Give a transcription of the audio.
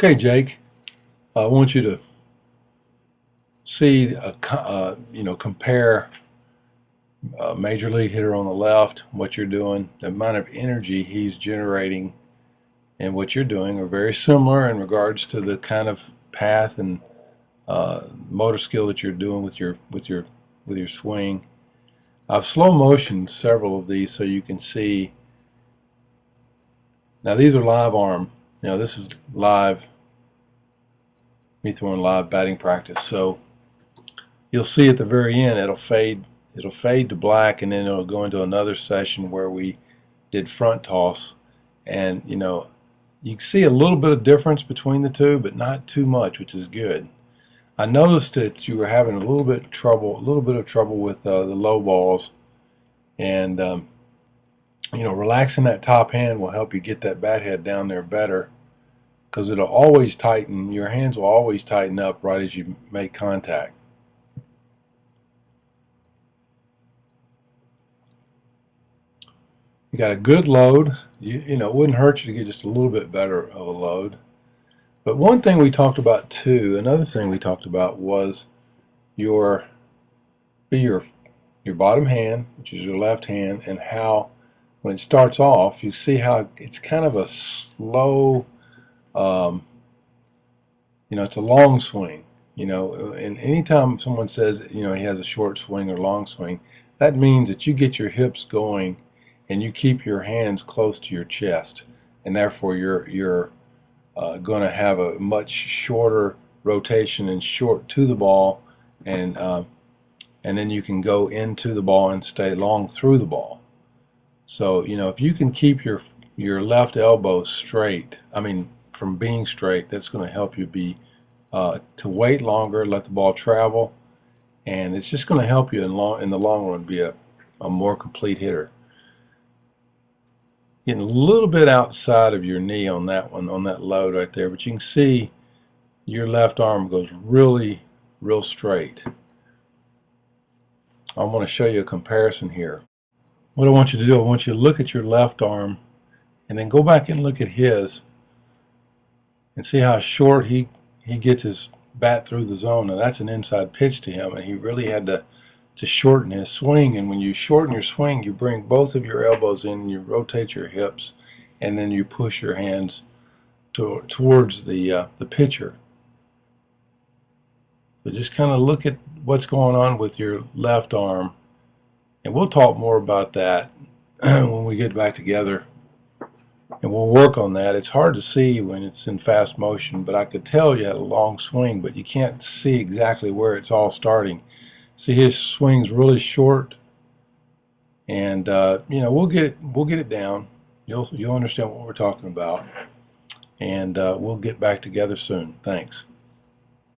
Okay, Jake, I want you to see, compare a major league hitter on the left, what you're doing, the amount of energy he's generating, and what you're doing are very similar in regards to the kind of path and motor skill that you're doing with your swing. I've slow motioned several of these so you can see. Now these are live arm. This is live, me throwing live batting practice. So you'll see at the very end it'll fade to black, and then it'll go into another session where we did front toss, and you can see a little bit of difference between the two, but not too much, which is good. I noticed that you were having a little bit of trouble with the low balls, and relaxing that top hand will help you get that bat head down there better, because it'll always tighten. Your hands will always tighten up right as you make contact. You got a good load. It wouldn't hurt you to get just a little bit better of a load. But one thing we talked about too, another thing we talked about was your bottom hand, which is your left hand, and how when it starts off, you see how it's kind of a slow, it's a long swing. And anytime someone says, he has a short swing or long swing, that means that you get your hips going and you keep your hands close to your chest, and therefore you're going to have a much shorter rotation and short to the ball, and then you can go into the ball and stay long through the ball. So if you can keep your left elbow straight, from being straight, that's going to help you be to wait longer, let the ball travel, and it's just going to help you in the long run be a more complete hitter. Getting a little bit outside of your knee on that one, on that load right there, but you can see your left arm goes really, real straight. I want to show you a comparison here. What I want you to do, I want you to look at your left arm and then go back and look at his and see how short he gets his bat through the zone. Now that's an inside pitch to him, and he really had to shorten his swing. And when you shorten your swing, you bring both of your elbows in, you rotate your hips, and then you push your hands towards the pitcher. So just kind of look at what's going on with your left arm, and we'll talk more about that when we get back together, and we'll work on that. It's hard to see when it's in fast motion, but I could tell you had a long swing, but you can't see exactly where it's all starting. See, his swing's really short, and we'll get it down. You'll understand what we're talking about, and we'll get back together soon. Thanks.